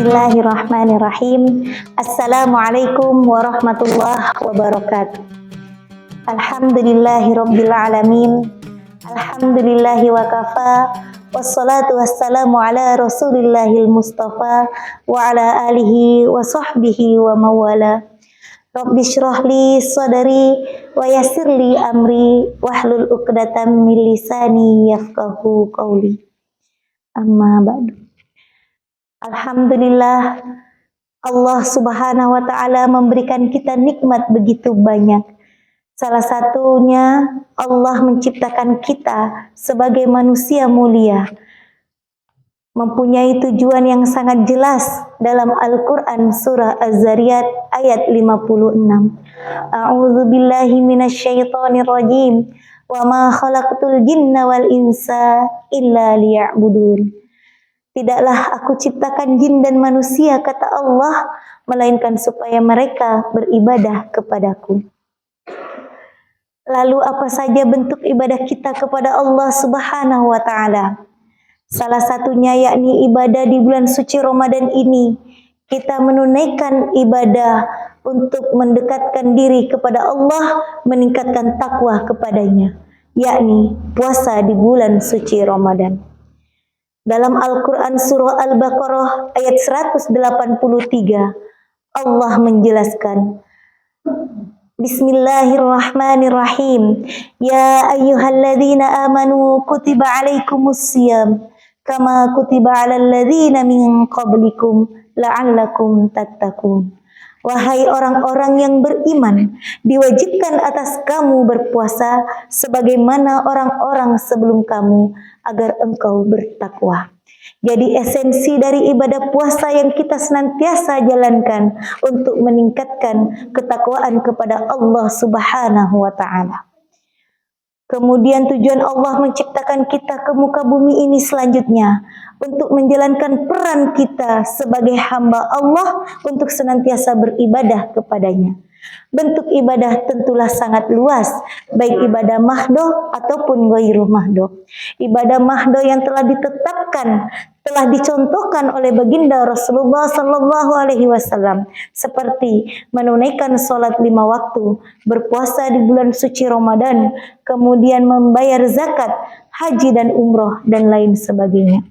Bismillahirrahmanirrahim. Assalamualaikum warahmatullahi wabarakatuh. Alhamdulillahirabbil alamin. Alhamdulillahi wa kafa. Wassalatu wassalamu ala Rasulillahil Mustafa wa ala alihi wa sahbihi wa mawala. Rabbi shrah li sadri wa yassir li amri wahlul 'uqdatam min lisani yafqahu qawli. Amma ba'du. Alhamdulillah, Allah Subhanahu wa Ta'ala memberikan kita nikmat begitu banyak. Salah satunya Allah menciptakan kita sebagai manusia mulia, mempunyai tujuan yang sangat jelas dalam Al-Quran surah Az-Zariyat ayat 56. A'udzu billahi minasyaitonir rajim. Wa ma khalaqtul jinna wal insa illa liya'budun. Tidaklah aku ciptakan jin dan manusia, kata Allah, melainkan supaya mereka beribadah kepadaku. Lalu apa saja bentuk ibadah kita kepada Allah Subhanahu wa Ta'ala? Salah satunya yakni ibadah di bulan suci Ramadan ini. Kita menunaikan ibadah untuk mendekatkan diri kepada Allah, meningkatkan takwa kepadanya, yakni puasa di bulan suci Ramadan. Dalam Al-Quran surah Al-Baqarah ayat 183, Allah menjelaskan, Bismillahirrahmanirrahim. Ya ayyuhalladzina amanu kutiba alaikumusiyam kama kutiba alal ladzina min qablikum la'allakum tattaqun. Wahai orang-orang yang beriman, diwajibkan atas kamu berpuasa sebagaimana orang-orang sebelum kamu agar engkau bertakwa. Jadi esensi dari ibadah puasa yang kita senantiasa jalankan untuk meningkatkan ketakwaan kepada Allah Subhanahu wa Ta'ala. Kemudian tujuan Allah menciptakan kita ke muka bumi ini selanjutnya untuk menjalankan peran kita sebagai hamba Allah untuk senantiasa beribadah kepadanya. Bentuk ibadah tentulah sangat luas, baik ibadah mahdoh ataupun ghairu mahdoh. Ibadah mahdoh yang telah ditetapkan, telah dicontohkan oleh baginda Rasulullah Sallallahu Alaihi Wasallam, seperti menunaikan sholat 5 waktu, berpuasa di bulan suci Ramadan, kemudian membayar zakat, haji dan umroh dan lain sebagainya.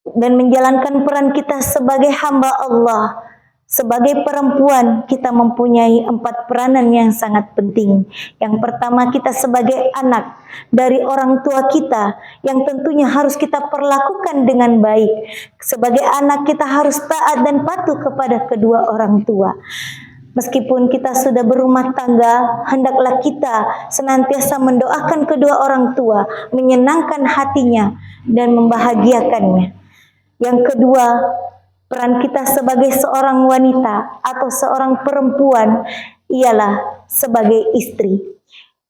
Dan menjalankan peran kita sebagai hamba Allah. Sebagai perempuan, kita mempunyai 4 peranan yang sangat penting. Yang pertama, kita sebagai anak dari orang tua kita, yang tentunya harus kita perlakukan dengan baik. Sebagai anak, kita harus taat dan patuh kepada kedua orang tua. Meskipun kita sudah berumah tangga, hendaklah kita senantiasa mendoakan kedua orang tua, menyenangkan hatinya, dan membahagiakannya. Yang kedua, peran kita sebagai seorang wanita atau seorang perempuan ialah sebagai istri.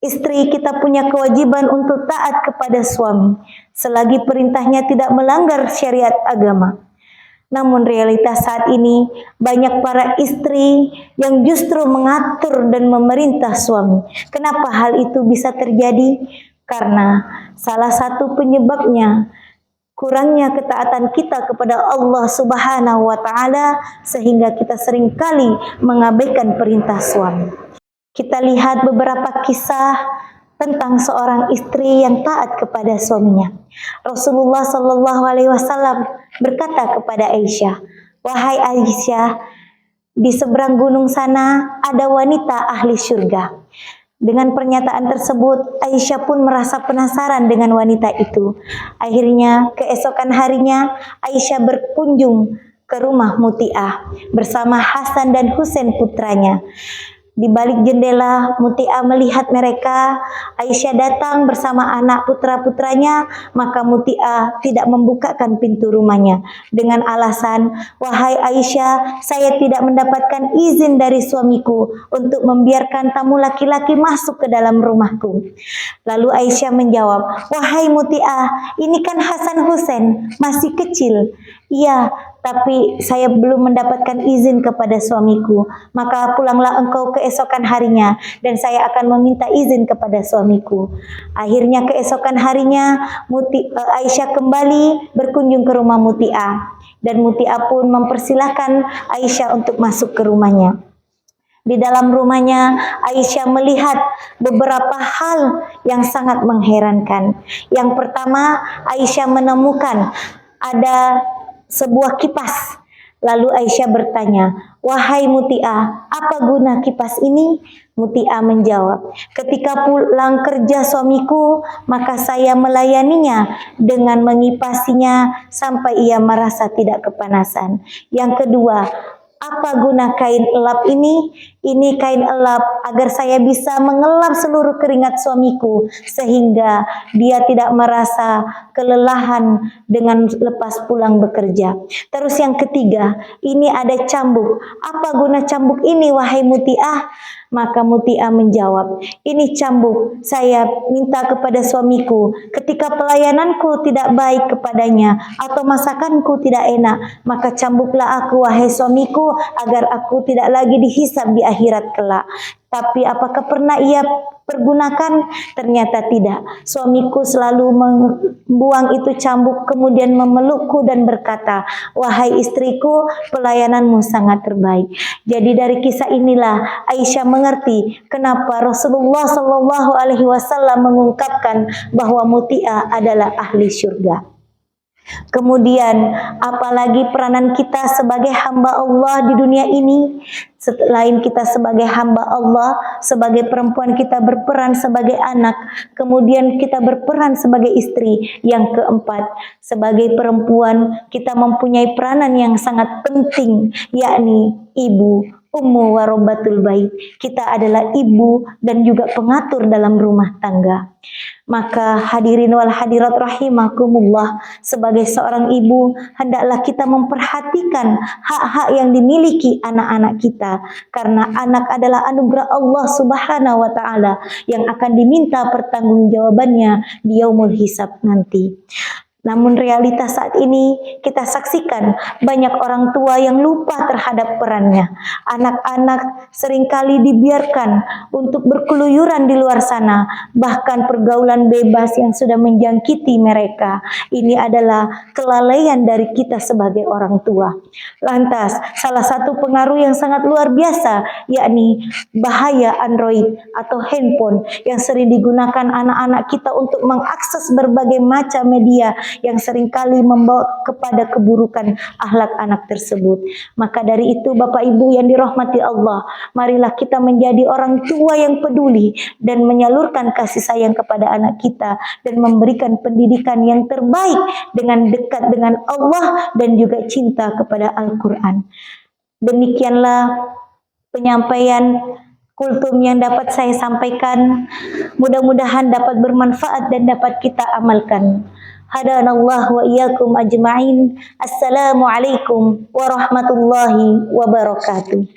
Istri kita punya kewajiban untuk taat kepada suami selagi perintahnya tidak melanggar syariat agama. Namun realitas saat ini banyak para istri yang justru mengatur dan memerintah suami. Kenapa hal itu bisa terjadi? Karena salah satu penyebabnya kurangnya ketaatan kita kepada Allah Subhanahu wa Ta'ala, sehingga kita seringkali mengabaikan perintah suami. Kita lihat beberapa kisah tentang seorang istri yang taat kepada suaminya. Rasulullah Sallallahu Alaihi Wasallam berkata kepada Aisyah, "Wahai Aisyah, di seberang gunung sana ada wanita ahli surga." Dengan pernyataan tersebut, Aisyah pun merasa penasaran dengan wanita itu. Akhirnya, keesokan harinya, Aisyah berkunjung ke rumah Muti'ah bersama Hasan dan Husain putranya. Di balik jendela, Muti'ah melihat mereka. Aisyah datang bersama anak putra-putranya, maka Muti'ah tidak membukakan pintu rumahnya dengan alasan, "Wahai Aisyah, saya tidak mendapatkan izin dari suamiku untuk membiarkan tamu laki-laki masuk ke dalam rumahku." Lalu Aisyah menjawab, "Wahai Muti'ah, ini kan Hasan Husain, masih kecil." "Iya, tapi saya belum mendapatkan izin kepada suamiku. Maka pulanglah engkau keesokan harinya dan saya akan meminta izin kepada suamiku." Akhirnya keesokan harinya Aisyah kembali berkunjung ke rumah Muti'ah. Dan Mutia pun mempersilahkan Aisyah untuk masuk ke rumahnya. Di dalam rumahnya, Aisyah melihat beberapa hal yang sangat mengherankan. Yang pertama, Aisyah menemukan ada sebuah kipas. Lalu Aisyah bertanya, "Wahai Mutia, apa guna kipas ini?" Mutia menjawab, "Ketika pulang kerja suamiku, maka saya melayaninya dengan mengipasinya sampai ia merasa tidak kepanasan." Yang kedua, "Apa guna kain elap ini?" "Ini kain elap agar saya bisa mengelap seluruh keringat suamiku sehingga dia tidak merasa kelelahan dengan lepas pulang bekerja." Terus yang ketiga, "Ini ada cambuk. Apa guna cambuk ini, wahai Mutia?" Maka Mutia menjawab, "Ini cambuk saya minta kepada suamiku ketika pelayananku tidak baik kepadanya atau masakanku tidak enak, maka cambuklah aku wahai suamiku agar aku tidak lagi dihisab di akhirat kelak." Tapi apakah pernah ia pergunakan? Ternyata tidak. Suamiku selalu membuang itu cambuk kemudian memelukku dan berkata, "Wahai istriku, pelayananmu sangat terbaik." Jadi dari kisah inilah Aisyah mengerti kenapa Rasulullah Shallallahu Alaihi Wasallam mengungkapkan bahwa Mutia adalah ahli surga. Kemudian apalagi peranan kita sebagai hamba Allah di dunia ini. Selain kita sebagai hamba Allah, sebagai perempuan kita berperan sebagai anak, kemudian kita berperan sebagai istri. Yang keempat, sebagai perempuan kita mempunyai peranan yang sangat penting, yakni ibu, ummu warobatul bait. Kita adalah ibu dan juga pengatur dalam rumah tangga. Maka hadirin wal hadirat rahimakumullah, sebagai seorang ibu hendaklah kita memperhatikan hak-hak yang dimiliki anak-anak kita, karena anak adalah anugerah Allah Subhanahu wa taala yang akan diminta pertanggungjawabannya di yaumul hisab nanti. Namun realitas saat ini kita saksikan banyak orang tua yang lupa terhadap perannya. Anak-anak seringkali dibiarkan untuk berkeluyuran di luar sana, bahkan pergaulan bebas yang sudah menjangkiti mereka. Ini adalah kelalaian dari kita sebagai orang tua. Lantas, salah satu pengaruh yang sangat luar biasa yakni bahaya Android atau handphone yang sering digunakan anak-anak kita untuk mengakses berbagai macam media yang seringkali membawa kepada keburukan akhlak anak tersebut. Maka dari itu Bapak Ibu yang dirahmati Allah, marilah kita menjadi orang tua yang peduli dan menyalurkan kasih sayang kepada anak kita dan memberikan pendidikan yang terbaik dengan dekat dengan Allah dan juga cinta kepada Al-Quran. Demikianlah penyampaian kultum yang dapat saya sampaikan. Mudah-mudahan dapat bermanfaat dan dapat kita amalkan. Hadanallahu wa iyyakum ajma'in. Assalamualaikum warahmatullahi wabarakatuh.